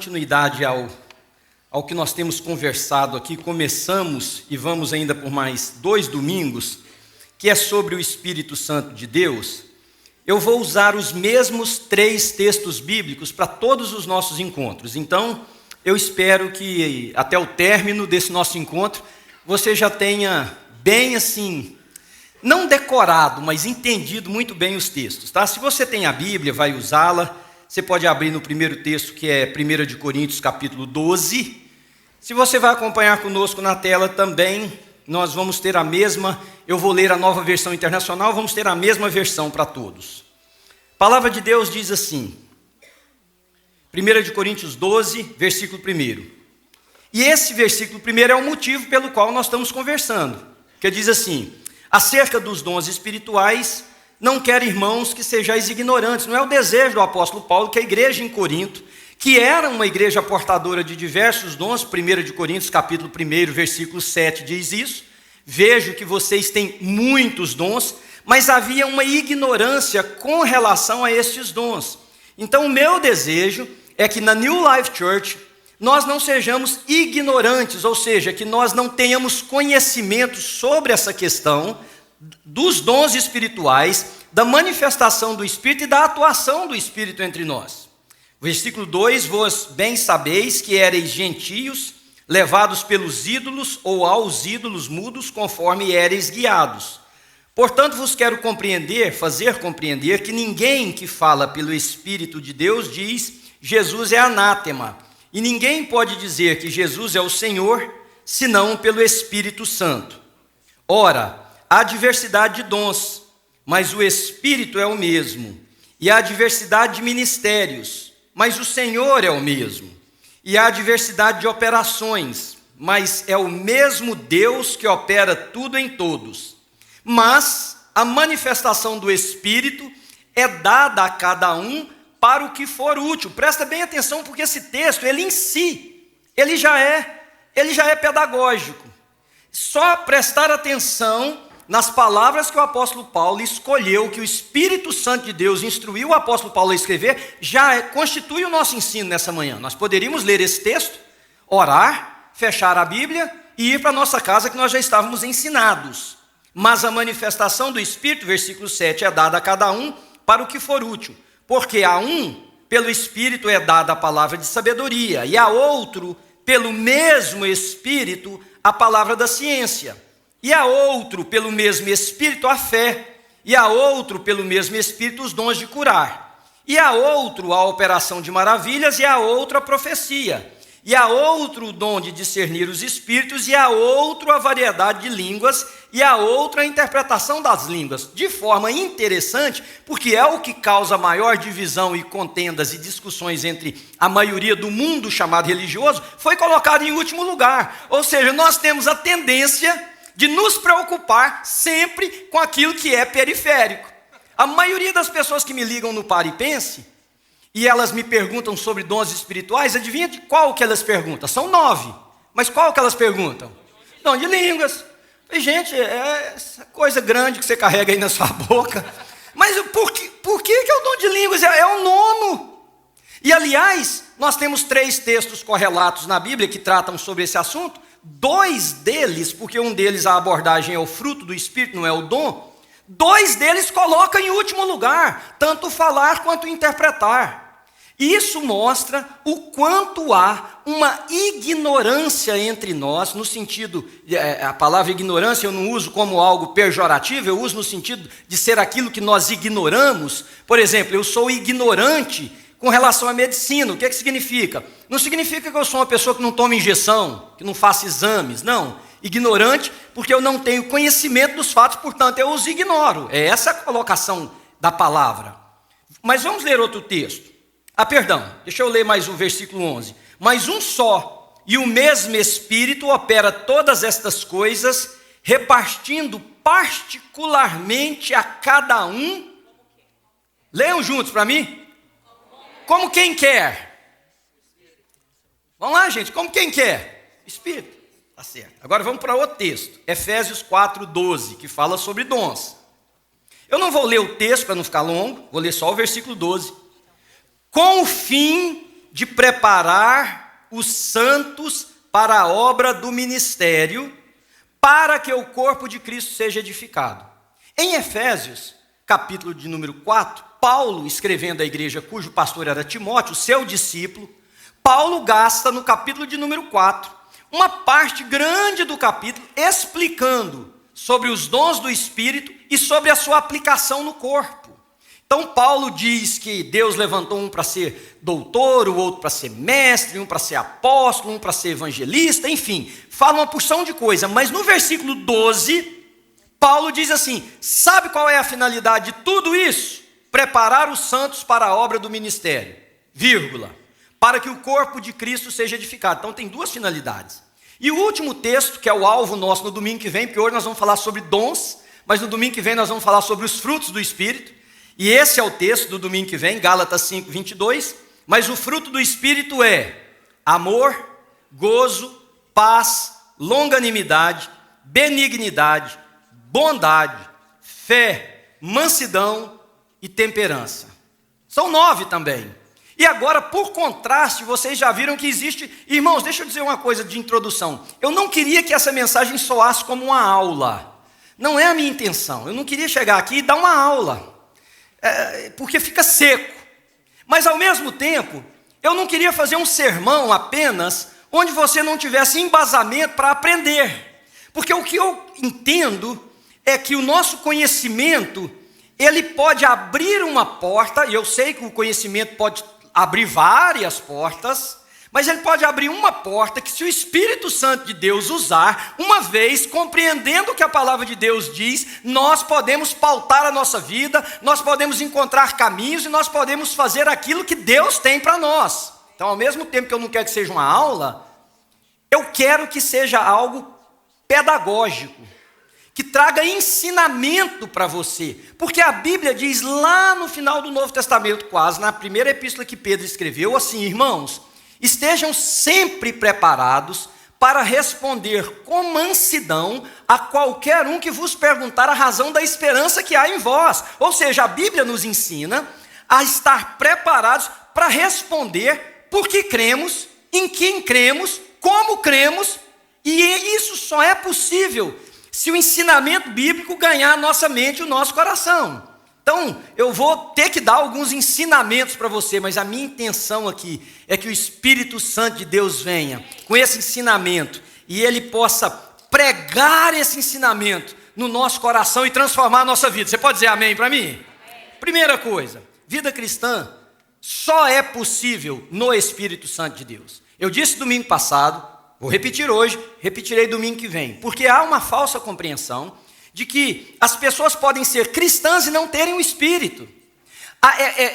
continuidade ao que nós temos conversado aqui, começamos e vamos ainda por mais 2 domingos, que é sobre o Espírito Santo de Deus. Eu vou usar os mesmos 3 textos bíblicos para todos os nossos encontros. Então, eu espero que até o término desse nosso encontro, você já tenha bem assim, não decorado, mas entendido muito bem os textos, tá? Se você tem a Bíblia, vai usá-la. Você pode abrir no primeiro texto, que é 1 de Coríntios, capítulo 12. Se você vai acompanhar conosco na tela também, nós vamos ter a mesma, eu vou ler a Nova Versão Internacional, vamos ter a mesma versão para todos. A palavra de Deus diz assim, 1 de Coríntios 12, versículo 1. E esse versículo 1 é o motivo pelo qual nós estamos conversando, que diz assim: acerca dos dons espirituais, não quero, irmãos, que sejais ignorantes. Não é o desejo do apóstolo Paulo que a igreja em Corinto, que era uma igreja portadora de diversos dons, 1 de Coríntios, capítulo 1, versículo 7, diz isso. Vejo que vocês têm muitos dons, mas havia uma ignorância com relação a estes dons. Então, o meu desejo é que na New Life Church, nós não sejamos ignorantes, ou seja, que nós não tenhamos conhecimento sobre essa questão dos dons espirituais, da manifestação do Espírito e da atuação do Espírito entre nós. Versículo 2, vós bem sabeis que éreis gentios, levados pelos ídolos ou aos ídolos mudos, conforme éreis guiados. Portanto, vos quero fazer compreender que ninguém que fala pelo Espírito de Deus diz, Jesus é anátema. E ninguém pode dizer que Jesus é o Senhor, senão pelo Espírito Santo. Ora, há diversidade de dons, mas o Espírito é o mesmo. E há diversidade de ministérios, mas o Senhor é o mesmo. E há diversidade de operações, mas é o mesmo Deus que opera tudo em todos. Mas a manifestação do Espírito é dada a cada um para o que for útil. Presta bem atenção, porque esse texto, ele em si, ele já é pedagógico. Só prestar atenção nas palavras que o apóstolo Paulo escolheu, que o Espírito Santo de Deus instruiu o apóstolo Paulo a escrever, constitui o nosso ensino nessa manhã. Nós poderíamos ler esse texto, orar, fechar a Bíblia e ir para a nossa casa, que nós já estávamos ensinados. Mas a manifestação do Espírito, versículo 7, é dada a cada um para o que for útil. Porque a um, pelo Espírito é dada a palavra de sabedoria, e a outro, pelo mesmo Espírito, a palavra da ciência. E a outro, pelo mesmo Espírito, a fé. E a outro, pelo mesmo Espírito, os dons de curar. E a outro, a operação de maravilhas. E a outro, a profecia. E a outro, o dom de discernir os espíritos. E a outro, a variedade de línguas. E a outra, a interpretação das línguas. De forma interessante, porque é o que causa maior divisão e contendas e discussões entre a maioria do mundo chamado religioso, foi colocado em último lugar. Ou seja, nós temos a tendência de nos preocupar sempre com aquilo que é periférico. A maioria das pessoas que me ligam no Pare e Pense, e elas me perguntam sobre dons espirituais, adivinha de qual que elas perguntam? São 9, mas qual que elas perguntam? Dom de línguas. E, gente, é essa coisa grande que você carrega aí na sua boca. Mas por que é o dom de línguas? É o 9. E, aliás, nós temos 3 textos correlatos na Bíblia que tratam sobre esse assunto. 2 deles, porque um deles a abordagem é o fruto do Espírito, não é o dom. 2 deles colocam em último lugar, tanto falar quanto interpretar. Isso mostra o quanto há uma ignorância entre nós, no sentido, a palavra ignorância eu não uso como algo pejorativo, eu uso no sentido de ser aquilo que nós ignoramos. Por exemplo, eu sou ignorante com relação à medicina. O que significa? Não significa que eu sou uma pessoa que não toma injeção, que não faça exames, não. Ignorante porque eu não tenho conhecimento dos fatos, portanto eu os ignoro. É essa a colocação da palavra. Mas vamos ler outro texto. Deixa eu ler mais o versículo 11. Mas um só e o mesmo Espírito opera todas estas coisas, repartindo particularmente a cada um. Leiam juntos para mim. Como quem quer? Vamos lá, gente, como quem quer? Espírito, tá certo. Agora vamos para outro texto, Efésios 4:12, que fala sobre dons. Eu não vou ler o texto para não ficar longo, vou ler só o versículo 12. Com o fim de preparar os santos para a obra do ministério, para que o corpo de Cristo seja edificado. Em Efésios, capítulo de número 4, Paulo, escrevendo à igreja cujo pastor era Timóteo, seu discípulo, Paulo gasta no capítulo de número 4, uma parte grande do capítulo explicando sobre os dons do Espírito e sobre a sua aplicação no corpo. Então Paulo diz que Deus levantou um para ser doutor, o outro para ser mestre, um para ser apóstolo, um para ser evangelista, enfim, fala uma porção de coisa, mas no versículo 12, Paulo diz assim: sabe qual é a finalidade de tudo isso? Preparar os santos para a obra do ministério, vírgula, para que o corpo de Cristo seja edificado. Então tem duas finalidades. E o último texto, que é o alvo nosso no domingo que vem, porque hoje nós vamos falar sobre dons, mas no domingo que vem nós vamos falar sobre os frutos do Espírito, e esse é o texto do domingo que vem, Gálatas 5, 22, mas o fruto do Espírito é amor, gozo, paz, longanimidade, benignidade, bondade, fé, mansidão e temperança. São 9 também. E agora, por contraste, vocês já viram que existe... Irmãos, deixa eu dizer uma coisa de introdução. Eu não queria que essa mensagem soasse como uma aula. Não é a minha intenção. Eu não queria chegar aqui e dar uma aula. Porque fica seco. Mas, ao mesmo tempo, eu não queria fazer um sermão apenas onde você não tivesse embasamento para aprender. Porque o que eu entendo é que o nosso conhecimento, ele pode abrir uma porta, e eu sei que o conhecimento pode abrir várias portas, mas ele pode abrir uma porta que, se o Espírito Santo de Deus usar, uma vez compreendendo o que a palavra de Deus diz, nós podemos pautar a nossa vida, nós podemos encontrar caminhos e nós podemos fazer aquilo que Deus tem para nós. Então, ao mesmo tempo que eu não quero que seja uma aula, eu quero que seja algo pedagógico, que traga ensinamento para você, porque a Bíblia diz lá no final do Novo Testamento, quase na primeira epístola que Pedro escreveu, assim: irmãos, estejam sempre preparados para responder com mansidão a qualquer um que vos perguntar a razão da esperança que há em vós. Ou seja, a Bíblia nos ensina a estar preparados para responder por que cremos, em quem cremos, como cremos, e isso só é possível se o ensinamento bíblico ganhar a nossa mente e o nosso coração. Então, eu vou ter que dar alguns ensinamentos para você, mas a minha intenção aqui é que o Espírito Santo de Deus venha com esse ensinamento e ele possa pregar esse ensinamento no nosso coração e transformar a nossa vida. Você pode dizer amém para mim? Amém. Primeira coisa, vida cristã só é possível no Espírito Santo de Deus. Eu disse domingo passado, vou repetir hoje, repetirei domingo que vem, porque há uma falsa compreensão de que as pessoas podem ser cristãs e não terem o Espírito.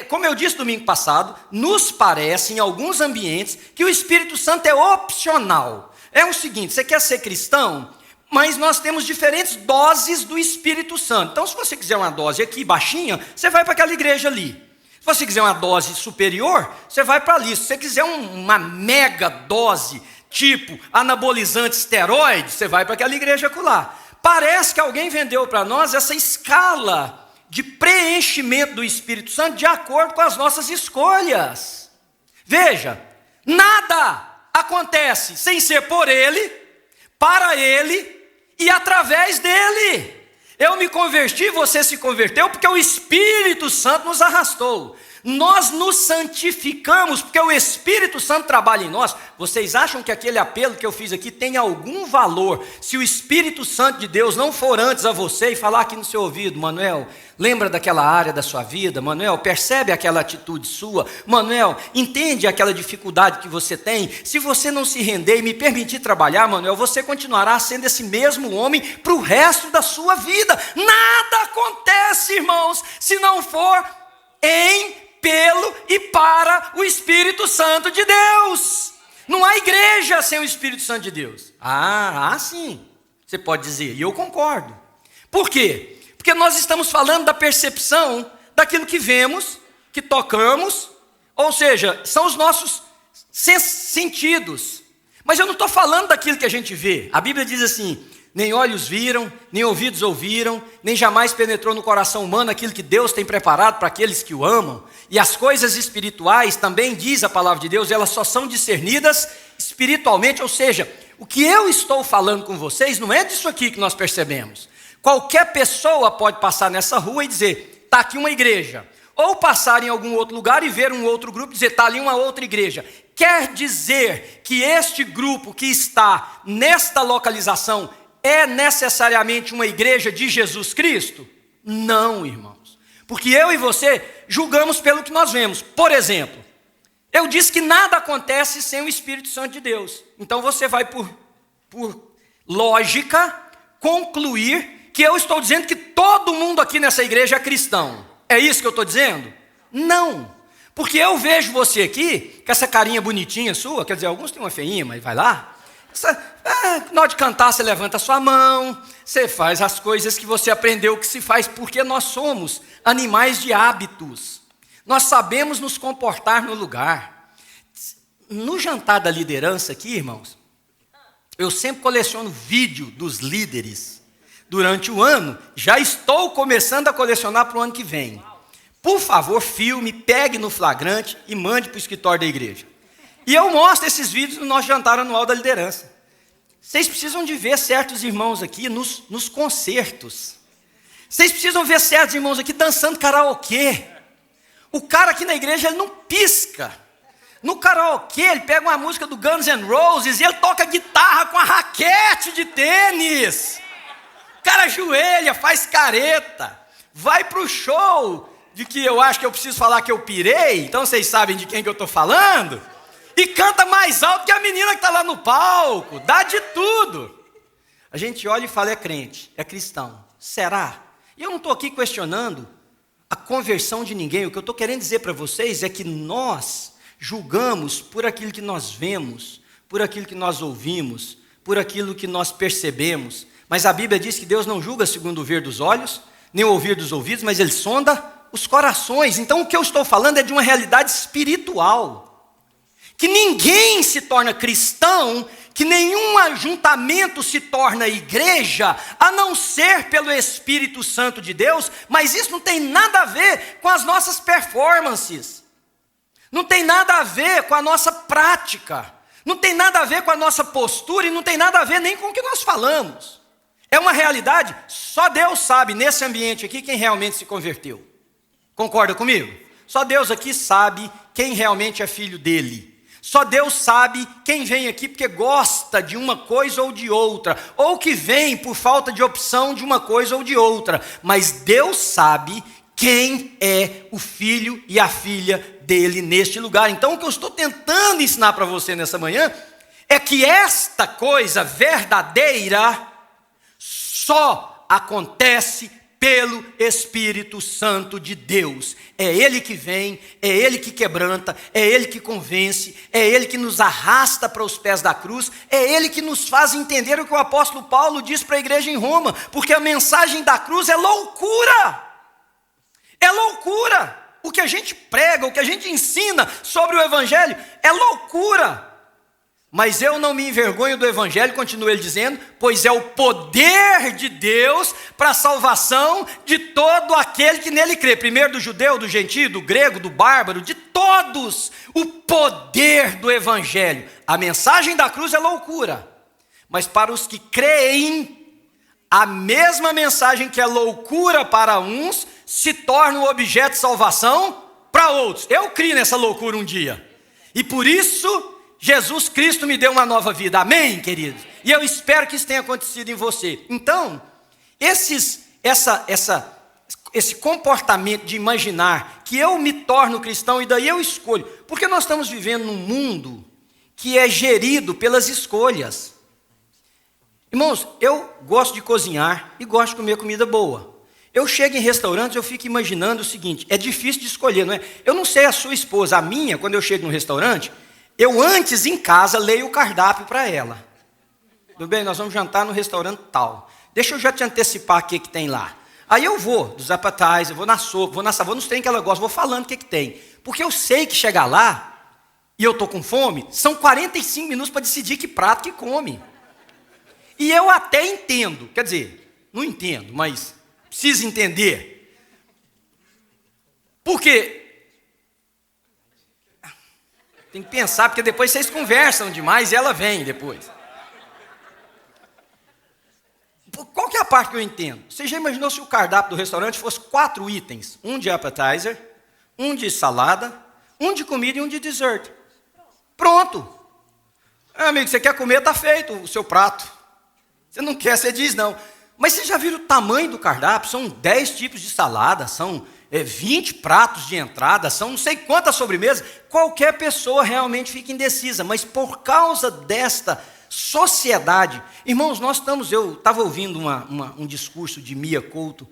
Como eu disse domingo passado, nos parece em alguns ambientes que o Espírito Santo é opcional. É o seguinte: você quer ser cristão, mas nós temos diferentes doses do Espírito Santo. Então, se você quiser uma dose aqui baixinha, você vai para aquela igreja ali. Se você quiser uma dose superior, você vai para ali. Se você quiser uma mega dose, tipo anabolizante esteroide, você vai para aquela igreja acolá. Parece que alguém vendeu para nós essa escala de preenchimento do Espírito Santo de acordo com as nossas escolhas. Veja, nada acontece sem ser por Ele, para Ele e através dEle. Eu me converti, você se converteu porque o Espírito Santo nos arrastou. Nós nos santificamos porque o Espírito Santo trabalha em nós. Vocês acham que aquele apelo que eu fiz aqui tem algum valor se o Espírito Santo de Deus não for antes a você e falar aqui no seu ouvido: Manuel, lembra daquela área da sua vida? Manuel, percebe aquela atitude sua? Manuel, entende aquela dificuldade que você tem? Se você não se render e me permitir trabalhar, Manuel, você continuará sendo esse mesmo homem para o resto da sua vida. Nada acontece, irmãos, se não for em, pelo e para o Espírito Santo de Deus. Não há igreja sem o Espírito Santo de Deus. Sim, você pode dizer, e eu concordo. Por quê? Porque nós estamos falando da percepção daquilo que vemos, que tocamos, ou seja, são os nossos sentidos. Mas eu não estou falando daquilo que a gente vê. A Bíblia diz assim: nem olhos viram, nem ouvidos ouviram, nem jamais penetrou no coração humano aquilo que Deus tem preparado para aqueles que o amam. E as coisas espirituais, também diz a palavra de Deus, elas só são discernidas espiritualmente, ou seja, o que eu estou falando com vocês não é disso aqui que nós percebemos. Qualquer pessoa pode passar nessa rua e dizer, está aqui uma igreja. Ou passar em algum outro lugar e ver um outro grupo e dizer, está ali uma outra igreja. Quer dizer que este grupo que está nesta localização é necessariamente uma igreja de Jesus Cristo? Não, irmãos. Porque eu e você julgamos pelo que nós vemos. Por exemplo, eu disse que nada acontece sem o Espírito Santo de Deus. Então você vai, por lógica, concluir que eu estou dizendo que todo mundo aqui nessa igreja é cristão. É isso que eu estou dizendo? Não. Porque eu vejo você aqui, com essa carinha bonitinha sua, quer dizer, alguns têm uma feinha, mas vai lá. Na hora de cantar, você levanta a sua mão, você faz as coisas que você aprendeu que se faz, porque nós somos animais de hábitos. Nós sabemos nos comportar no lugar. No jantar da liderança aqui, irmãos, eu sempre coleciono vídeo dos líderes. Durante o ano, já estou começando a colecionar para o ano que vem. Por favor, filme, pegue no flagrante e mande para o escritório da igreja. E eu mostro esses vídeos no nosso jantar anual da liderança. Vocês precisam de ver certos irmãos aqui nos concertos. Vocês precisam ver certos irmãos aqui dançando karaokê. O cara aqui na igreja, ele não pisca. No karaokê, ele pega uma música do Guns N' Roses e ele toca guitarra com a raquete de tênis. O cara ajoelha, faz careta, vai para o show, de que eu acho que eu preciso falar que eu pirei, então vocês sabem de quem que eu estou falando, e canta mais alto que a menina que está lá no palco, dá de tudo. A gente olha e fala, é crente, é cristão. Será? E eu não estou aqui questionando a conversão de ninguém, o que eu estou querendo dizer para vocês é que nós julgamos por aquilo que nós vemos, por aquilo que nós ouvimos, por aquilo que nós percebemos. Mas a Bíblia diz que Deus não julga segundo o ver dos olhos, nem o ouvir dos ouvidos, mas Ele sonda os corações. Então o que eu estou falando é de uma realidade espiritual. Que ninguém se torna cristão, que nenhum ajuntamento se torna igreja, a não ser pelo Espírito Santo de Deus, mas isso não tem nada a ver com as nossas performances. Não tem nada a ver com a nossa prática. Não tem nada a ver com a nossa postura e não tem nada a ver nem com o que nós falamos. É uma realidade, só Deus sabe, nesse ambiente aqui, quem realmente se converteu. Concorda comigo? Só Deus aqui sabe quem realmente é filho dele. Só Deus sabe quem vem aqui porque gosta de uma coisa ou de outra, ou que vem por falta de opção de uma coisa ou de outra. Mas Deus sabe quem é o filho e a filha dele neste lugar. Então o que eu estou tentando ensinar para você nessa manhã é que esta coisa verdadeira só acontece pelo Espírito Santo de Deus. É Ele que vem, é Ele que quebranta, é Ele que convence, é Ele que nos arrasta para os pés da cruz, é Ele que nos faz entender o que o apóstolo Paulo diz para a igreja em Roma, porque a mensagem da cruz é loucura. É loucura. O que a gente prega, o que a gente ensina sobre o Evangelho é loucura. Mas eu não me envergonho do Evangelho, continua ele dizendo, pois é o poder de Deus para a salvação de todo aquele que nele crê. Primeiro do judeu, do gentio, do grego, do bárbaro, de todos. O poder do Evangelho. A mensagem da cruz é loucura. Mas para os que creem, a mesma mensagem que é loucura para uns, se torna um objeto de salvação para outros. Eu criei nessa loucura um dia. E por isso Jesus Cristo me deu uma nova vida, amém, queridos? E eu espero que isso tenha acontecido em você. Então, esse comportamento de imaginar que eu me torno cristão e daí eu escolho, porque nós estamos vivendo num mundo que é gerido pelas escolhas. Irmãos, eu gosto de cozinhar e gosto de comer comida boa. Eu chego em restaurantes, eu fico imaginando o seguinte, é difícil de escolher, não é? Eu não sei a sua esposa, a minha, quando eu chego no restaurante, eu antes em casa leio o cardápio para ela. Tudo bem, nós vamos jantar no restaurante tal. Deixa eu já te antecipar o que tem lá. Aí eu vou dos appetizers, eu vou na sopa, vou nos trem que ela gosta, vou falando o que tem. Porque eu sei que chegar lá, e eu estou com fome, são 45 minutos para decidir que prato que come. E eu até entendo, quer dizer, não entendo, mas preciso entender. Porque tem que pensar, porque depois vocês conversam demais e ela vem depois. Qual que é a parte que eu entendo? Você já imaginou se o cardápio do restaurante fosse 4 itens? Um de appetizer, um de salada, um de comida e um de dessert. Pronto. Amigo, você quer comer, está feito o seu prato. Você não quer, você diz não. Mas você já viu o tamanho do cardápio? São 10 tipos de salada, são 20 pratos de entrada, são não sei quantas sobremesas. Qualquer pessoa realmente fica indecisa, mas por causa desta sociedade, irmãos, eu estava ouvindo um discurso de Mia Couto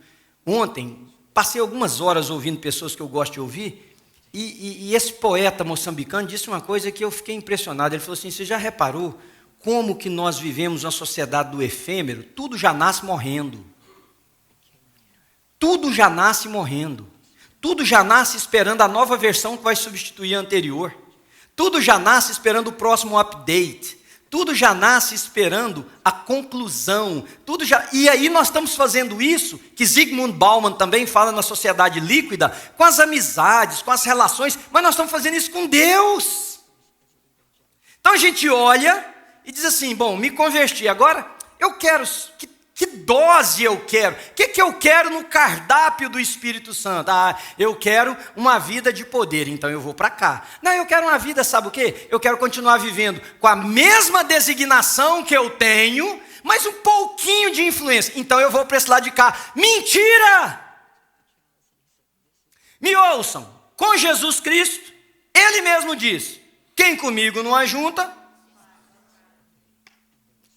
ontem, passei algumas horas ouvindo pessoas que eu gosto de ouvir, e esse poeta moçambicano disse uma coisa que eu fiquei impressionado. Ele falou assim: você já reparou como que nós vivemos uma sociedade do efêmero? Tudo já nasce morrendo. Tudo já nasce morrendo. Tudo já nasce esperando a nova versão que vai substituir a anterior. Tudo já nasce esperando o próximo update. Tudo já nasce esperando a conclusão. E aí nós estamos fazendo isso, que Zygmunt Bauman também fala na sociedade líquida, com as amizades, com as relações, mas nós estamos fazendo isso com Deus. Então a gente olha e diz assim: bom, me converti, agora eu quero, que dose eu quero? O que eu quero no cardápio do Espírito Santo? Eu quero uma vida de poder, então eu vou para cá. Não, eu quero uma vida, sabe o quê? Eu quero continuar vivendo com a mesma designação que eu tenho, mas um pouquinho de influência, então eu vou para esse lado de cá. Mentira! Me ouçam, com Jesus Cristo, Ele mesmo diz: quem comigo não ajunta,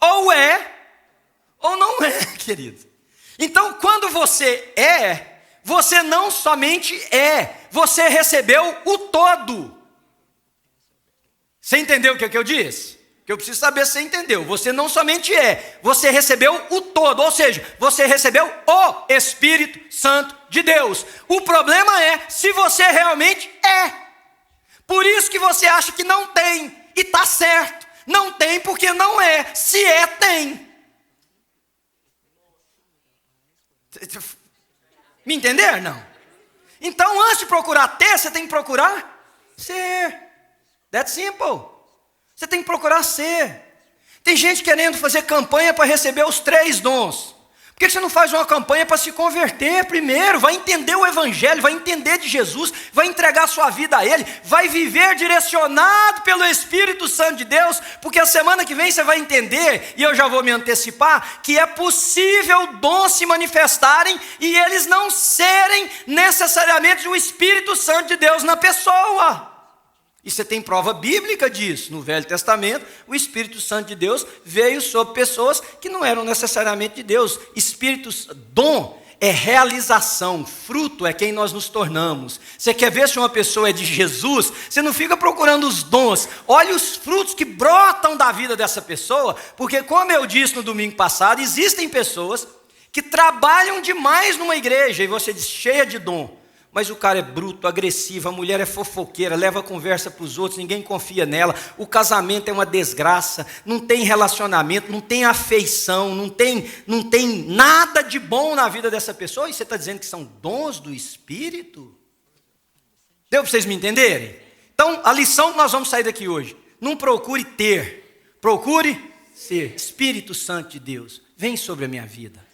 ou é, ou não é, querido. Então, quando você você não somente você recebeu o todo. Você entendeu o que eu disse? Que eu preciso saber se você entendeu. Você não somente você recebeu o todo, ou seja, você recebeu o Espírito Santo de Deus. O problema é se você realmente é. Por isso que você acha que não tem, e está certo. Não tem porque não é. Se tem. Me entender? Não. Então, antes de procurar ter, você tem que procurar ser. That's simple. Você tem que procurar ser. Tem gente querendo fazer campanha para receber os 3 dons. Por que você não faz uma campanha para se converter primeiro? Vai entender o Evangelho, vai entender de Jesus, vai entregar sua vida a Ele, vai viver direcionado pelo Espírito Santo de Deus, porque a semana que vem você vai entender, e eu já vou me antecipar, que é possível dons se manifestarem e eles não serem necessariamente o Espírito Santo de Deus na pessoa. E você tem prova bíblica disso. No Velho Testamento, o Espírito Santo de Deus veio sobre pessoas que não eram necessariamente de Deus. Dom é realização, fruto é quem nós nos tornamos. Você quer ver se uma pessoa é de Jesus? Você não fica procurando os dons. Olha os frutos que brotam da vida dessa pessoa, porque, como eu disse no domingo passado, existem pessoas que trabalham demais numa igreja, e você diz, cheia de dom. Mas o cara é bruto, agressivo, a mulher é fofoqueira, leva a conversa para os outros, ninguém confia nela, o casamento é uma desgraça, não tem relacionamento, não tem afeição, não tem nada de bom na vida dessa pessoa, e você está dizendo que são dons do Espírito? Deu para vocês me entenderem? Então, a lição que nós vamos sair daqui hoje: não procure ter, procure ser. Espírito Santo de Deus, vem sobre a minha vida.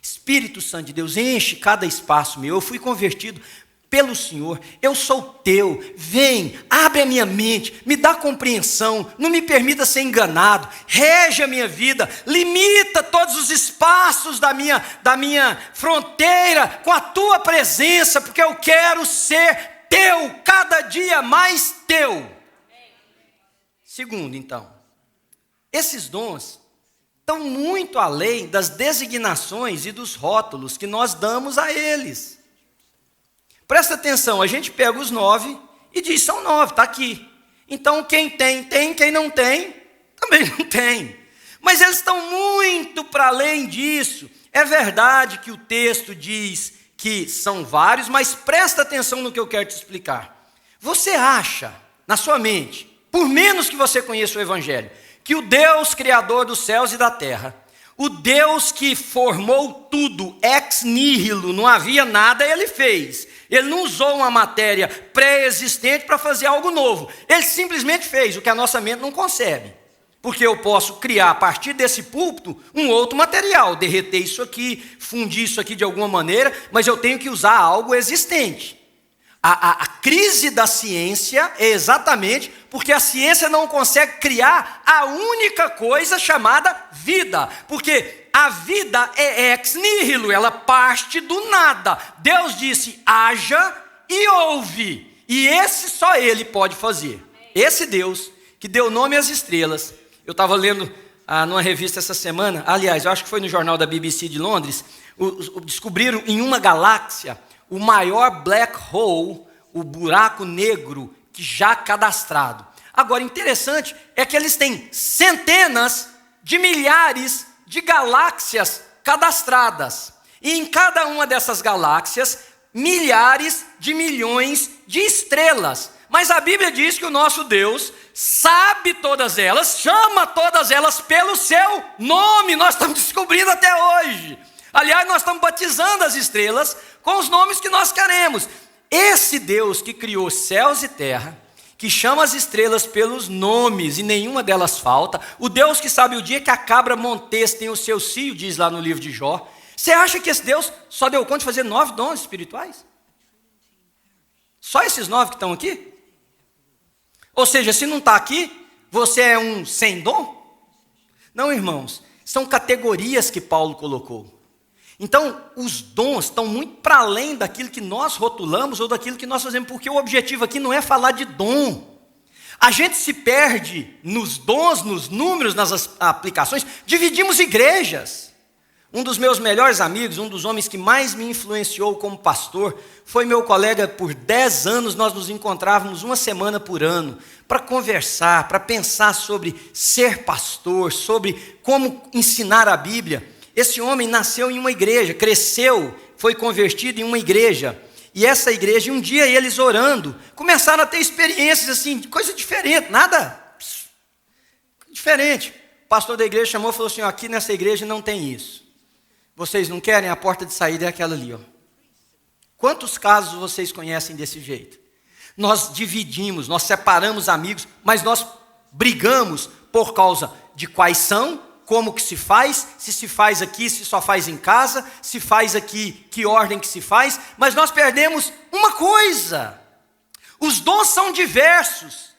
Espírito Santo de Deus, enche cada espaço meu. Eu fui convertido pelo Senhor, eu sou teu. Vem, abre a minha mente, me dá compreensão, não me permita ser enganado, rege a minha vida, limita todos os espaços da minha fronteira com a tua presença, porque eu quero ser teu, cada dia mais teu. Segundo, então, esses dons estão muito além das designações e dos rótulos que nós damos a eles. Presta atenção, a gente pega os 9 e diz, são 9, está aqui. Então quem tem, quem não tem, também não tem. Mas eles estão muito para além disso. É verdade que o texto diz que são vários, mas presta atenção no que eu quero te explicar. Você acha, na sua mente, por menos que você conheça o Evangelho, que o Deus Criador dos céus e da terra O Deus que formou tudo ex nihilo, não havia nada, ele fez. Ele não usou uma matéria pré-existente para fazer algo novo. Ele simplesmente fez o que a nossa mente não concebe. Porque eu posso criar a partir desse púlpito um outro material, derreter isso aqui, fundir isso aqui de alguma maneira, mas eu tenho que usar algo existente. A crise da ciência é exatamente porque a ciência não consegue criar a única coisa chamada vida. Porque a vida é ex nihilo, ela parte do nada. Deus disse, haja e houve. E esse só ele pode fazer. Esse Deus que deu nome às estrelas. Eu estava lendo numa revista essa semana, aliás, eu acho que foi no jornal da BBC de Londres, descobriram em uma galáxia o maior black hole, o buraco negro que já cadastrado. Agora, interessante é que eles têm centenas de milhares de galáxias cadastradas. E em cada uma dessas galáxias, milhares de milhões de estrelas. Mas a Bíblia diz que o nosso Deus sabe todas elas, chama todas elas pelo seu nome. Nós estamos descobrindo até hoje. Aliás, nós estamos batizando as estrelas com os nomes que nós queremos. Esse Deus que criou céus e terra, que chama as estrelas pelos nomes e nenhuma delas falta, o Deus que sabe o dia que a cabra montês tem o seu cio, diz lá no livro de Jó. Você acha que esse Deus só deu conta de fazer 9 dons espirituais? Só esses 9 que estão aqui? Ou seja, se não está aqui, você é um sem dom? Não, irmãos, são categorias que Paulo colocou. Então, os dons estão muito para além daquilo que nós rotulamos ou daquilo que nós fazemos, porque o objetivo aqui não é falar de dom. A gente se perde nos dons, nos números, nas aplicações, dividimos igrejas. Um dos meus melhores amigos, um dos homens que mais me influenciou como pastor, foi meu colega por 10 anos, nós nos encontrávamos uma semana por ano, para conversar, para pensar sobre ser pastor, sobre como ensinar a Bíblia. Esse homem nasceu em uma igreja, cresceu, foi convertido em uma igreja. E essa igreja, um dia eles orando, começaram a ter experiências assim, coisa diferente, nada diferente. O pastor da igreja chamou e falou assim, aqui nessa igreja não tem isso. Vocês não querem? A porta de saída é aquela ali, ó. Quantos casos vocês conhecem desse jeito? Nós dividimos, nós separamos amigos, mas nós brigamos por causa de quais são, como que se faz aqui, se só faz em casa, se faz aqui, que ordem que se faz, mas nós perdemos uma coisa. Os dons são diversos,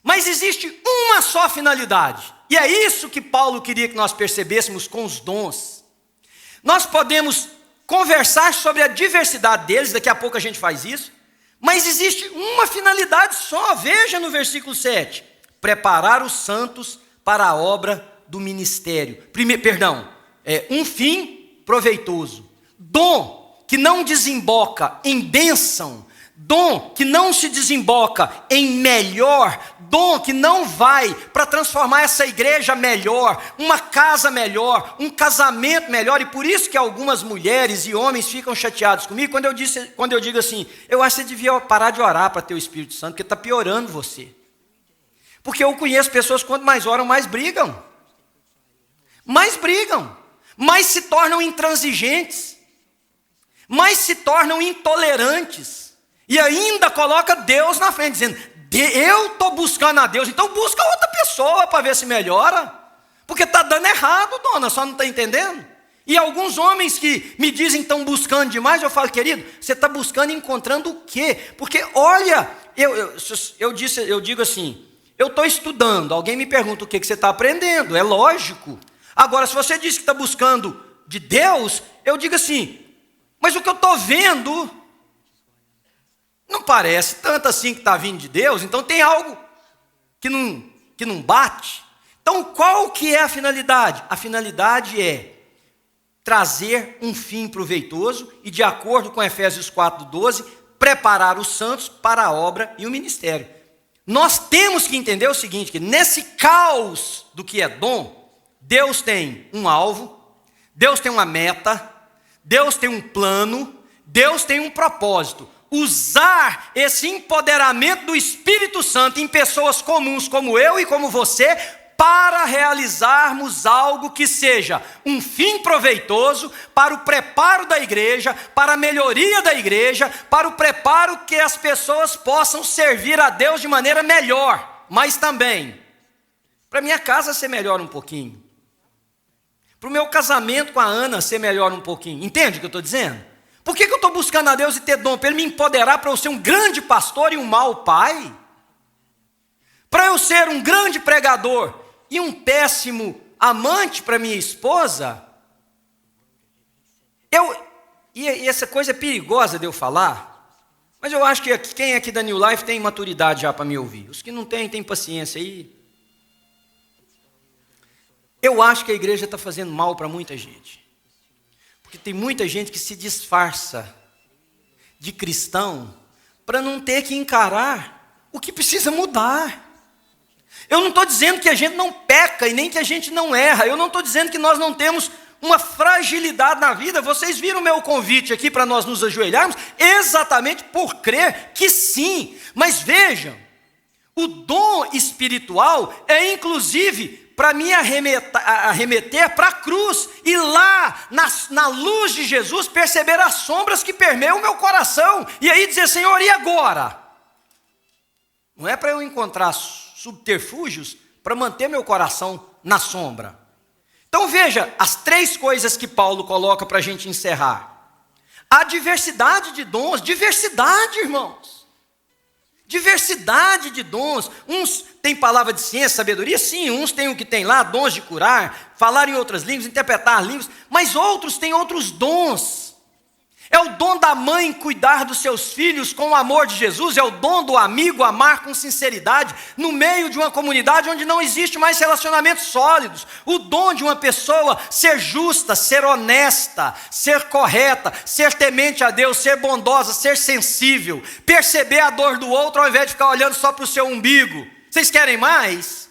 mas existe uma só finalidade. E é isso que Paulo queria que nós percebêssemos com os dons. Nós podemos conversar sobre a diversidade deles, daqui a pouco a gente faz isso, mas existe uma finalidade só. Veja no versículo 7, preparar os santos para a obra do ministério. Um fim proveitoso. Dom que não desemboca em bênção, dom que não se desemboca em melhor, dom que não vai para transformar essa igreja melhor, uma casa melhor, um casamento melhor. E por isso que algumas mulheres e homens ficam chateados comigo quando eu digo assim, eu acho que você devia parar de orar para ter o Espírito Santo, porque está piorando você. Porque eu conheço pessoas que quanto mais oram, mais brigam, mais se tornam intransigentes, mais se tornam intolerantes, e ainda coloca Deus na frente, dizendo, eu estou buscando a Deus, então busca outra pessoa para ver se melhora, porque está dando errado, dona, só não está entendendo. E alguns homens que me dizem que estão buscando demais, eu falo, querido, você está buscando e encontrando o quê? Porque olha, eu digo assim, eu estou estudando, alguém me pergunta o que você está aprendendo, é lógico. Agora, se você diz que está buscando de Deus, eu digo assim, mas o que eu estou vendo não parece tanto assim que está vindo de Deus, então tem algo que não bate. Então, qual que é a finalidade? A finalidade é trazer um fim proveitoso e, de acordo com Efésios 4:12, preparar os santos para a obra e o ministério. Nós temos que entender o seguinte, que nesse caos do que é dom, Deus tem um alvo, Deus tem uma meta, Deus tem um plano, Deus tem um propósito. Usar esse empoderamento do Espírito Santo em pessoas comuns como eu e como você para realizarmos algo que seja um fim proveitoso para o preparo da igreja, para a melhoria da igreja, para o preparo que as pessoas possam servir a Deus de maneira melhor, mas também para minha casa ser melhor um pouquinho, para o meu casamento com a Ana ser melhor um pouquinho. Entende o que eu estou dizendo? Por que eu estou buscando a Deus e ter dom? Para Ele me empoderar para eu ser um grande pastor e um mau pai? Para eu ser um grande pregador e um péssimo amante para minha esposa? E essa coisa é perigosa de eu falar, mas eu acho que quem aqui da New Life tem maturidade já para me ouvir. Os que não têm paciência aí. Eu acho que a igreja está fazendo mal para muita gente. Porque tem muita gente que se disfarça de cristão para não ter que encarar o que precisa mudar. Eu não estou dizendo que a gente não peca e nem que a gente não erra. Eu não estou dizendo que nós não temos uma fragilidade na vida. Vocês viram o meu convite aqui para nós nos ajoelharmos exatamente por crer que sim. Mas vejam, o dom espiritual é inclusive para me arremeter para a cruz e lá, na luz de Jesus, perceber as sombras que permeiam o meu coração. E aí dizer, Senhor, e agora? Não é para eu encontrar subterfúgios para manter meu coração na sombra. Então veja, as 3 coisas que Paulo coloca para a gente encerrar. A diversidade de dons, diversidade, irmãos. Diversidade de dons. Uns têm palavra de ciência, sabedoria, sim. Uns têm o que tem lá, dons de curar, falar em outras línguas, interpretar línguas. Mas outros têm outros dons. É o dom da mãe cuidar dos seus filhos com o amor de Jesus. É o dom do amigo amar com sinceridade no meio de uma comunidade onde não existe mais relacionamentos sólidos. O dom de uma pessoa ser justa, ser honesta, ser correta, ser temente a Deus, ser bondosa, ser sensível, perceber a dor do outro ao invés de ficar olhando só para o seu umbigo. Vocês querem mais?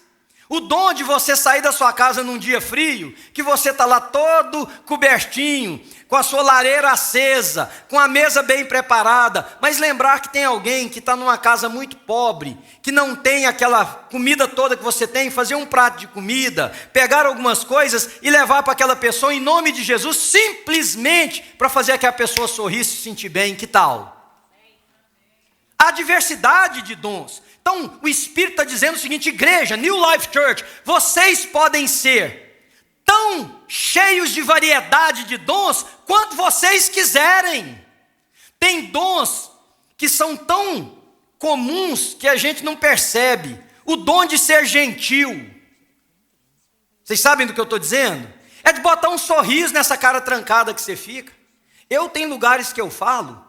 O dom de você sair da sua casa num dia frio, que você está lá todo cobertinho, com a sua lareira acesa, com a mesa bem preparada, mas lembrar que tem alguém que está numa casa muito pobre, que não tem aquela comida toda que você tem, fazer um prato de comida, pegar algumas coisas e levar para aquela pessoa em nome de Jesus, simplesmente para fazer aquela pessoa sorrir e se sentir bem. Que tal? A diversidade de dons. Então, o Espírito está dizendo o seguinte, igreja, New Life Church, vocês podem ser tão cheios de variedade de dons quanto vocês quiserem. Tem dons que são tão comuns que a gente não percebe. O dom de ser gentil. Vocês sabem do que eu estou dizendo? É de botar um sorriso nessa cara trancada que você fica. Eu tenho lugares que eu falo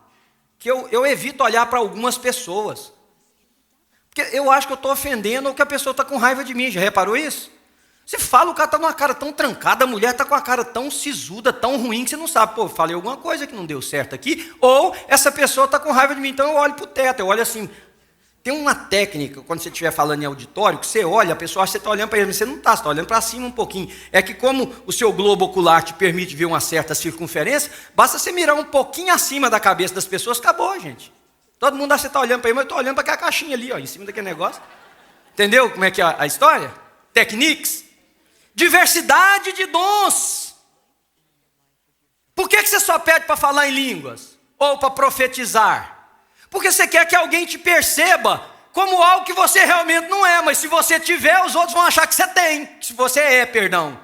que eu evito olhar para algumas pessoas. Porque eu acho que eu estou ofendendo ou que a pessoa está com raiva de mim. Já reparou isso? Você fala, o cara está numa cara tão trancada, a mulher está com a cara tão sisuda, tão ruim, que você não sabe, pô, falei alguma coisa que não deu certo aqui, ou essa pessoa está com raiva de mim, então eu olho para o teto, eu olho assim. Tem uma técnica, quando você estiver falando em auditório, que você olha, a pessoa acha que você está olhando para ele, mas você não está, você está olhando para cima um pouquinho. É que como o seu globo ocular te permite ver uma certa circunferência, basta você mirar um pouquinho acima da cabeça das pessoas, acabou, gente. Todo mundo acha que você está olhando para ele, mas eu estou olhando para aquela caixinha ali, ó, em cima daquele negócio. Entendeu como é que é a história? Techniques. Diversidade de dons. Por que você só pede para falar em línguas? Ou para profetizar? Porque você quer que alguém te perceba como algo que você realmente não é. Mas se você tiver, os outros vão achar que você tem. Se você é, perdão.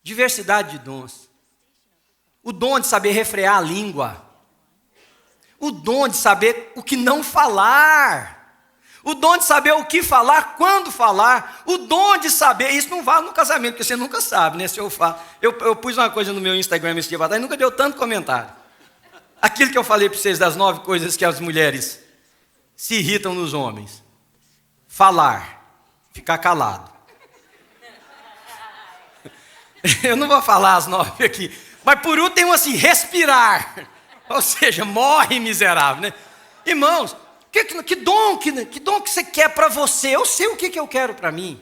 Diversidade de dons. O dom de saber refrear a língua. O dom de saber o que não falar. O dom de saber o que falar, quando falar. O dom de saber, isso não vale no casamento, porque você nunca sabe, né? Se eu falo, eu pus uma coisa no meu Instagram esse dia atrás, nunca deu tanto comentário. Aquilo que eu falei para vocês das 9 coisas que as mulheres se irritam nos homens. Falar, ficar calado. Eu não vou falar as 9 aqui, mas por último assim, respirar. Ou seja, morre miserável, né? Irmãos, que dom que você quer para você? Eu sei o que eu quero para mim.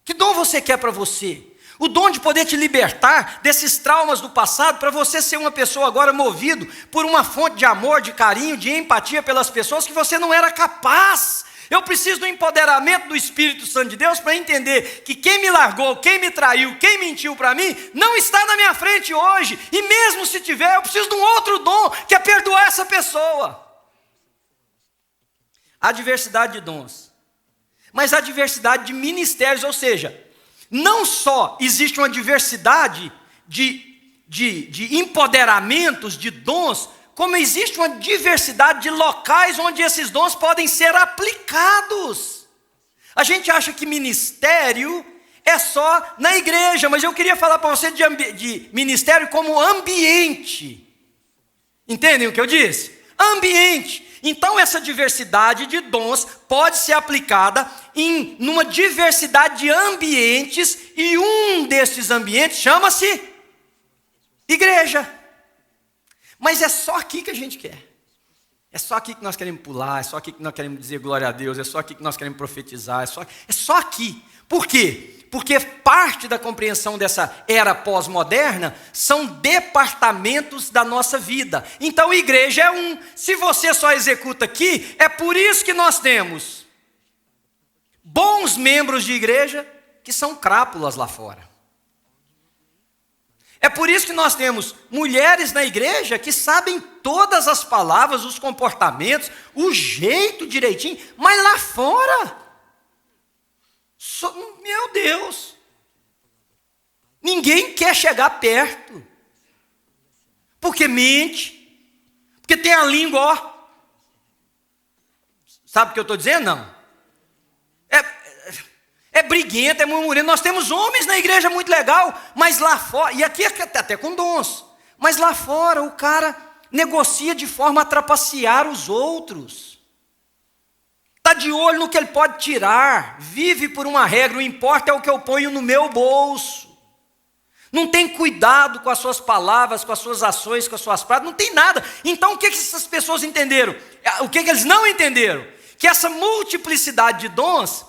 Que dom você quer para você? O dom de poder te libertar desses traumas do passado, para você ser uma pessoa agora movido por uma fonte de amor, de carinho, de empatia pelas pessoas que você não era capaz. Eu preciso do empoderamento do Espírito Santo de Deus para entender que quem me largou, quem me traiu, quem mentiu para mim, não está na minha frente hoje. E mesmo se tiver, eu preciso de um outro dom, que é perdoar essa pessoa. Há diversidade de dons, mas há diversidade de ministérios, ou seja, não só existe uma diversidade de empoderamentos, de dons, como existe uma diversidade de locais onde esses dons podem ser aplicados. A gente acha que ministério é só na igreja, mas eu queria falar para você de ministério como ambiente. Entendem o que eu disse? Ambiente. Então essa diversidade de dons pode ser aplicada numa diversidade de ambientes, e um desses ambientes chama-se igreja. Mas é só aqui que a gente quer. É só aqui que nós queremos pular, é só aqui que nós queremos dizer glória a Deus, é só aqui que nós queremos profetizar, é só aqui. Por quê? Porque parte da compreensão dessa era pós-moderna são departamentos da nossa vida. Então igreja é um. Se você só executa aqui, é por isso que nós temos bons membros de igreja que são crápulas lá fora. É por isso que nós temos mulheres na igreja que sabem todas as palavras, os comportamentos, o jeito direitinho, mas lá fora, meu Deus, ninguém quer chegar perto, porque mente, porque tem a língua, ó. Sabe o que eu estou dizendo? Não. É briguento, é murmurento. Nós temos homens na igreja muito legal, mas lá fora, e aqui até com dons, mas lá fora o cara negocia de forma a trapacear os outros. Está de olho no que ele pode tirar, vive por uma regra, o importa é o que eu ponho no meu bolso. Não tem cuidado com as suas palavras, com as suas ações, com as suas práticas, não tem nada. Então o que essas pessoas entenderam? O que eles não entenderam? Que essa multiplicidade de dons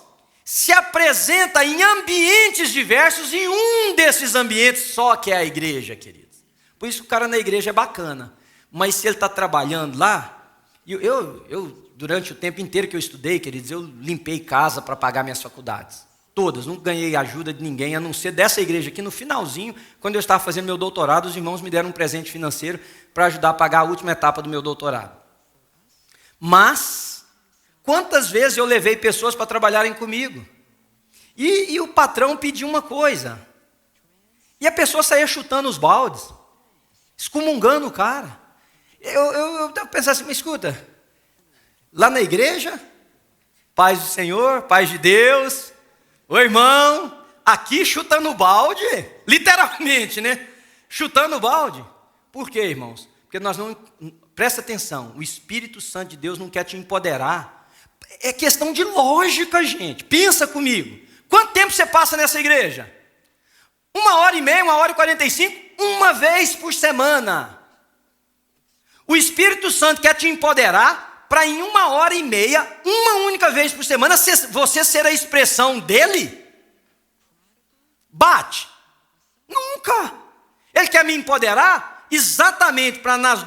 se apresenta em ambientes diversos, e um desses ambientes só que é a igreja, queridos. Por isso que o cara na igreja é bacana, mas se ele está trabalhando lá, eu durante o tempo inteiro que eu estudei, queridos, eu limpei casa para pagar minhas faculdades, todas, não ganhei ajuda de ninguém, a não ser dessa igreja aqui. No finalzinho, quando eu estava fazendo meu doutorado, os irmãos me deram um presente financeiro para ajudar a pagar a última etapa do meu doutorado. Mas quantas vezes eu levei pessoas para trabalharem comigo, e o patrão pediu uma coisa, e a pessoa saía chutando os baldes, excomungando o cara. Eu pensava assim, mas escuta, lá na igreja, paz do Senhor, paz de Deus, ô irmão, aqui chutando o balde, literalmente, né? Chutando o balde. Por quê, irmãos? Porque nós não, presta atenção, o Espírito Santo de Deus não quer te empoderar. É questão de lógica, gente. Pensa comigo. Quanto tempo você passa nessa igreja? 1h30, 1h45, uma vez por semana. O Espírito Santo quer te empoderar para em 1h30, uma única vez por semana, você ser a expressão dele? Bate? Nunca. Ele quer me empoderar exatamente para nas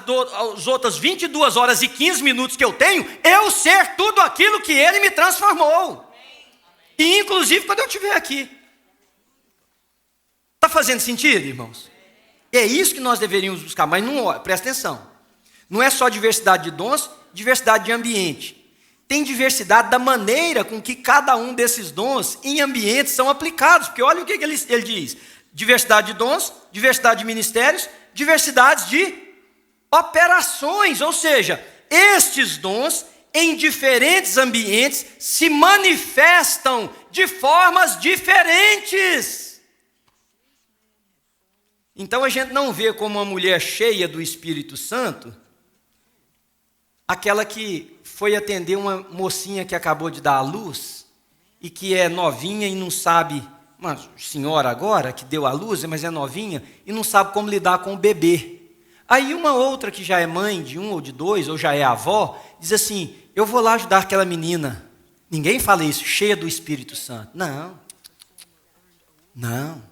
outras 22 horas e 15 minutos que eu tenho, eu ser tudo aquilo que ele me transformou. E inclusive quando eu estiver aqui. Está fazendo sentido, irmãos? É isso que nós deveríamos buscar, mas não, presta atenção. Não é só diversidade de dons, diversidade de ambiente. Tem diversidade da maneira com que cada um desses dons em ambientes são aplicados. Porque olha o que ele diz. Diversidade de dons, diversidade de ministérios, diversidade de operações. Ou seja, estes dons em diferentes ambientes se manifestam de formas diferentes. Então a gente não vê como uma mulher cheia do Espírito Santo aquela que foi atender uma mocinha que acabou de dar à luz e que é novinha e não sabe, uma senhora agora que deu à luz, mas é novinha e não sabe como lidar com o bebê. Aí uma outra que já é mãe de 1 ou de 2, ou já é avó, diz assim, eu vou lá ajudar aquela menina. Ninguém fala isso, cheia do Espírito Santo. Não.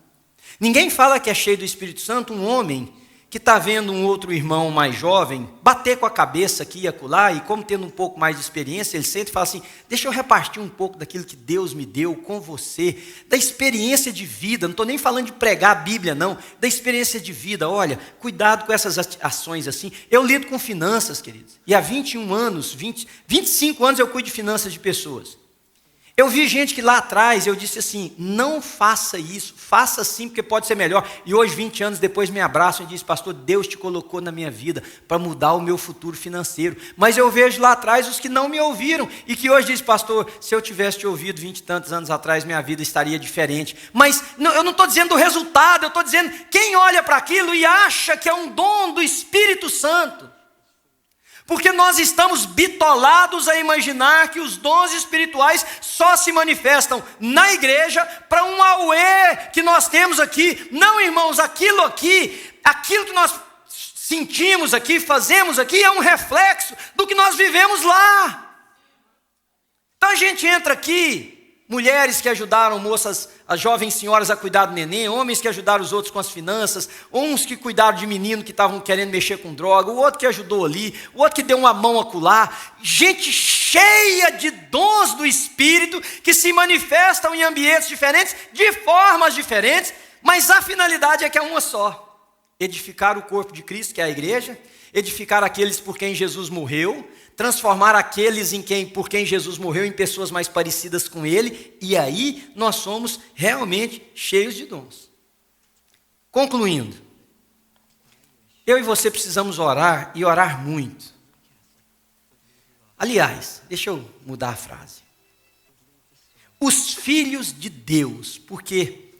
Ninguém fala que é cheio do Espírito Santo um homem que está vendo um outro irmão mais jovem bater com a cabeça aqui e acolá, e como tendo um pouco mais de experiência, ele sente e fala assim: deixa eu repartir um pouco daquilo que Deus me deu com você, da experiência de vida, não estou nem falando de pregar a Bíblia não, da experiência de vida. Olha, cuidado com essas ações assim. Eu lido com finanças, queridos, e há 21 anos, 25 anos eu cuido de finanças de pessoas. Eu vi gente que lá atrás, eu disse assim: não faça isso, faça sim, porque pode ser melhor. E hoje, 20 anos depois, me abraçam e dizem: pastor, Deus te colocou na minha vida para mudar o meu futuro financeiro. Mas eu vejo lá atrás os que não me ouviram e que hoje dizem: pastor, se eu tivesse te ouvido 20 e tantos anos atrás, minha vida estaria diferente. Mas eu não estou dizendo do resultado, eu estou dizendo quem olha para aquilo e acha que é um dom do Espírito Santo. Porque nós estamos bitolados a imaginar que os dons espirituais só se manifestam na igreja para um auê que nós temos aqui. Não, irmãos, aquilo que nós sentimos aqui, fazemos aqui, é um reflexo do que nós vivemos lá. Então a gente entra aqui, mulheres que ajudaram moças, as jovens senhoras a cuidar do neném, homens que ajudaram os outros com as finanças, uns que cuidaram de menino que estavam querendo mexer com droga, o outro que ajudou ali, o outro que deu uma mão acolá. Gente cheia de dons do Espírito que se manifestam em ambientes diferentes, de formas diferentes, mas a finalidade é que é uma só: edificar o corpo de Cristo, que é a igreja, edificar aqueles por quem Jesus morreu, transformar aqueles por quem Jesus morreu em pessoas mais parecidas com Ele, e aí nós somos realmente cheios de dons. Concluindo, eu e você precisamos orar, e orar muito. Aliás, deixa eu mudar a frase. Os filhos de Deus, porque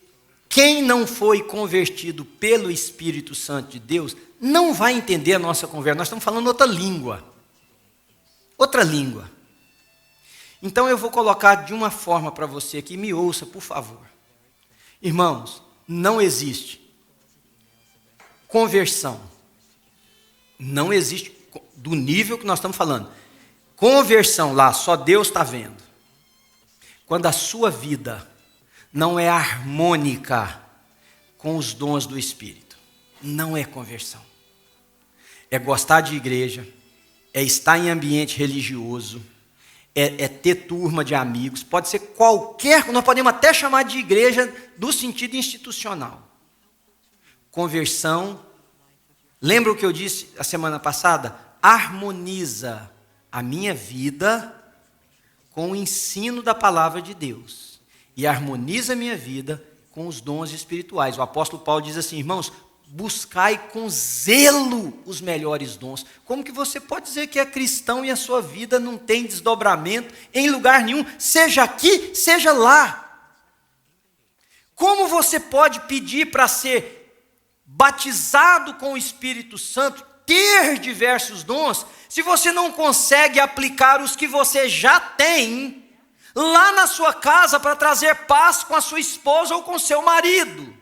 quem não foi convertido pelo Espírito Santo de Deus não vai entender a nossa conversa. Nós estamos falando outra língua. Outra língua. Então eu vou colocar de uma forma para você aqui, me ouça, por favor. Irmãos, não existe conversão. Não existe, do nível que nós estamos falando. Conversão lá, só Deus está vendo. Quando a sua vida não é harmônica com os dons do Espírito. Não é conversão. É gostar de igreja, é estar em ambiente religioso, é ter turma de amigos, pode ser qualquer, nós podemos até chamar de igreja do sentido institucional. Conversão, lembra o que eu disse a semana passada? Harmoniza a minha vida com o ensino da palavra de Deus, e harmoniza a minha vida com os dons espirituais. O apóstolo Paulo diz assim: irmãos, buscai com zelo os melhores dons. Como que você pode dizer que é cristão e a sua vida não tem desdobramento em lugar nenhum, seja aqui, seja lá? Como você pode pedir para ser batizado com o Espírito Santo, ter diversos dons, se você não consegue aplicar os que você já tem lá na sua casa para trazer paz com a sua esposa ou com seu marido?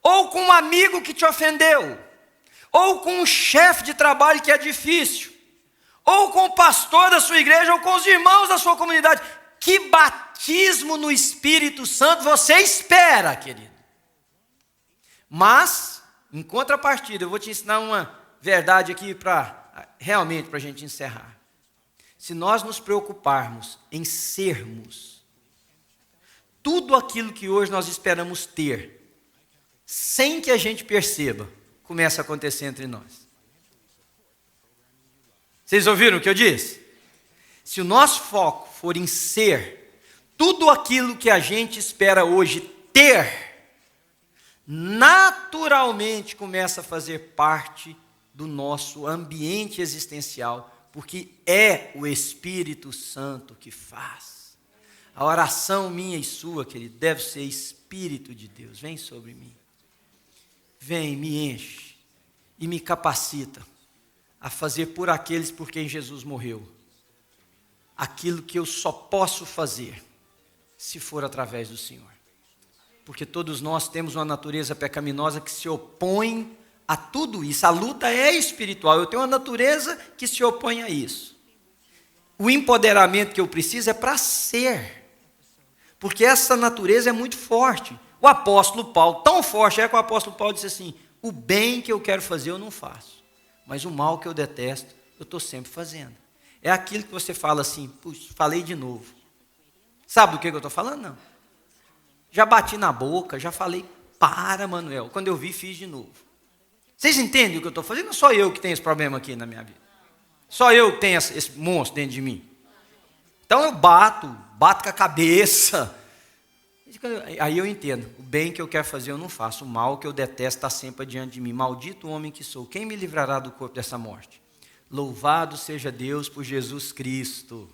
Ou com um amigo que te ofendeu, ou com um chefe de trabalho que é difícil, ou com o pastor da sua igreja, ou com os irmãos da sua comunidade. Que batismo no Espírito Santo você espera, querido? Mas, em contrapartida, eu vou te ensinar uma verdade aqui realmente para a gente encerrar. Se nós nos preocuparmos em sermos tudo aquilo que hoje nós esperamos ter, sem que a gente perceba, começa a acontecer entre nós. Vocês ouviram o que eu disse? Se o nosso foco for em ser tudo aquilo que a gente espera hoje ter, naturalmente começa a fazer parte do nosso ambiente existencial, porque é o Espírito Santo que faz. A oração minha e sua, querido, deve ser: Espírito de Deus, vem sobre mim. Vem, me enche e me capacita a fazer por aqueles por quem Jesus morreu aquilo que eu só posso fazer se for através do Senhor. Porque todos nós temos uma natureza pecaminosa que se opõe a tudo isso. A luta é espiritual. Eu tenho uma natureza que se opõe a isso. O empoderamento que eu preciso é para ser. Porque essa natureza é muito forte. O apóstolo Paulo, tão forte é que o apóstolo Paulo disse assim: o bem que eu quero fazer eu não faço, mas o mal que eu detesto eu estou sempre fazendo. É aquilo que você fala assim: puxa, falei de novo. Sabe do que eu estou falando? Não. Já bati na boca, já falei, para, Manuel. Quando eu vi, fiz de novo. Vocês entendem o que eu estou fazendo? Não sou eu que tenho esse problema aqui na minha vida. Só eu que tenho esse monstro dentro de mim. Então eu bato com a cabeça. Aí eu entendo, o bem que eu quero fazer eu não faço, o mal que eu detesto está sempre diante de mim. Maldito o homem que sou, quem me livrará do corpo dessa morte? Louvado seja Deus por Jesus Cristo.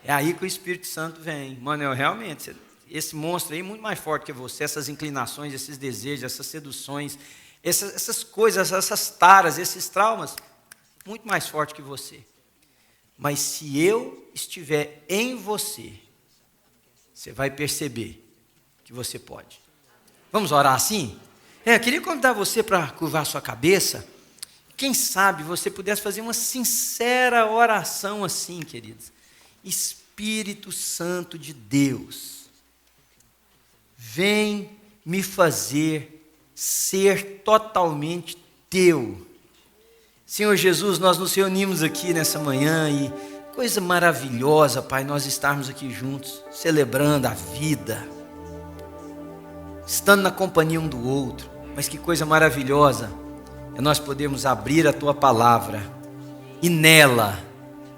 É aí que o Espírito Santo vem. Manuel, realmente, esse monstro aí é muito mais forte que você, essas inclinações, esses desejos, essas seduções, essas coisas, essas taras, esses traumas, muito mais forte que você. Mas se eu estiver em você, você vai perceber que você pode. Vamos orar assim? Eu queria convidar você para curvar sua cabeça. Quem sabe você pudesse fazer uma sincera oração assim, queridos. Espírito Santo de Deus, vem me fazer ser totalmente teu. Senhor Jesus, nós nos reunimos aqui nessa manhã e coisa maravilhosa, Pai, nós estarmos aqui juntos, celebrando a vida, estando na companhia um do outro. Mas que coisa maravilhosa é nós podermos abrir a Tua palavra e nela,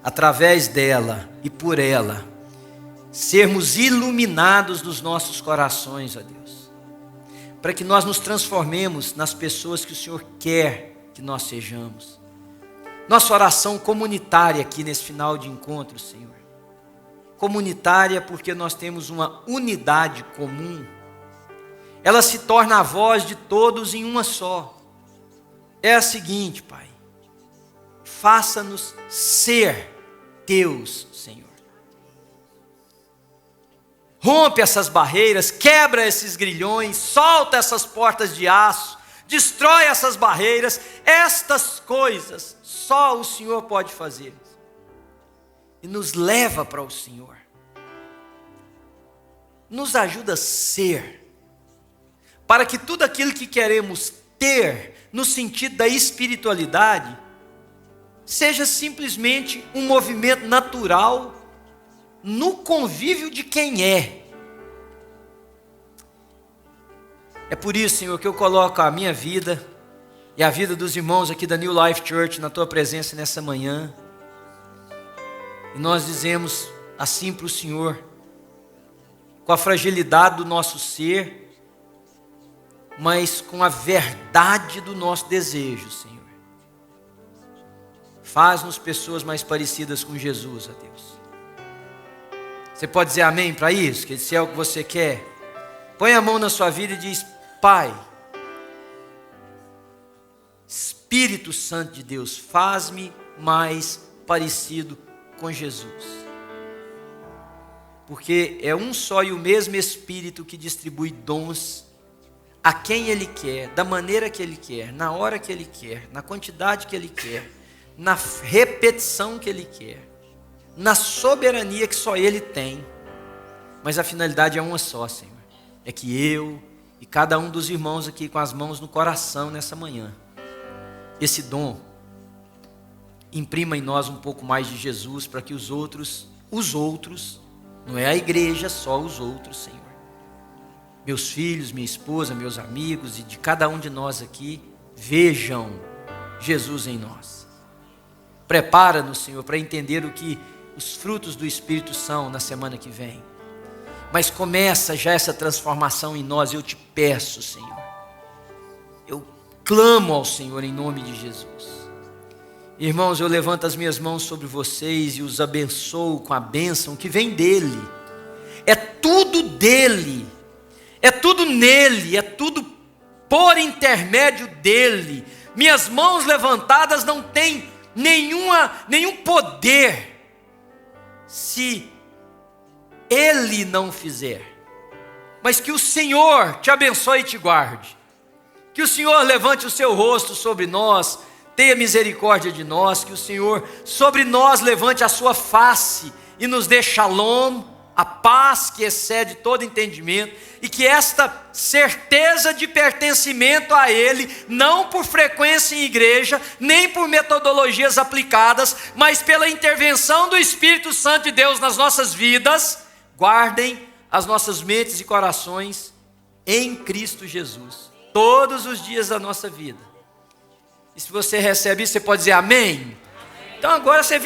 através dela e por ela, sermos iluminados nos nossos corações, ó Deus, para que nós nos transformemos nas pessoas que o Senhor quer que nós sejamos. Nossa oração comunitária aqui nesse final de encontro, Senhor, comunitária porque nós temos uma unidade comum, ela se torna a voz de todos em uma só. É a seguinte, Pai, faça-nos ser teus, Senhor. Rompe essas barreiras, quebra esses grilhões, solta essas portas de aço, destrói essas barreiras. Estas coisas só o Senhor pode fazer. E nos leva para o Senhor. Nos ajuda a ser, para que tudo aquilo que queremos ter, no sentido da espiritualidade, seja simplesmente um movimento natural no convívio de quem é. É por isso, Senhor, que eu coloco a minha vida e a vida dos irmãos aqui da New Life Church na Tua presença nessa manhã. E nós dizemos assim para o Senhor, com a fragilidade do nosso ser, mas com a verdade do nosso desejo, Senhor. Faz-nos pessoas mais parecidas com Jesus, ó Deus. Você pode dizer amém para isso? Que se é o que você quer, põe a mão na sua vida e diz: Pai, Espírito Santo de Deus, faz-me mais parecido com Jesus. Porque é um só e o mesmo Espírito que distribui dons a quem Ele quer, da maneira que Ele quer, na hora que Ele quer, na quantidade que Ele quer, na repetição que Ele quer, na soberania que só Ele tem. Mas a finalidade é uma só, Senhor. É que eu e cada um dos irmãos aqui com as mãos no coração nessa manhã, esse dom imprima em nós um pouco mais de Jesus, para que os outros, não é a igreja, só os outros, Senhor, meus filhos, minha esposa, meus amigos e de cada um de nós aqui, vejam Jesus em nós. Prepara-nos, Senhor, para entender o que os frutos do Espírito são na semana que vem. Mas começa já essa transformação em nós, eu te peço, Senhor. Eu clamo ao Senhor em nome de Jesus. Irmãos, eu levanto as minhas mãos sobre vocês e os abençoo com a bênção que vem dEle. É tudo dEle, é tudo nele, é tudo por intermédio dEle. Minhas mãos levantadas não têm nenhum poder se Ele não fizer. Mas que o Senhor te abençoe e te guarde. Que o Senhor levante o seu rosto sobre nós, tenha misericórdia de nós. Que o Senhor sobre nós levante a sua face e nos dê shalom, a a paz que excede todo entendimento, e que esta certeza de pertencimento a Ele, não por frequência em igreja, nem por metodologias aplicadas, mas pela intervenção do Espírito Santo de Deus nas nossas vidas, guardem as nossas mentes e corações em Cristo Jesus, todos os dias da nossa vida. E se você recebe isso, você pode dizer amém? Então agora você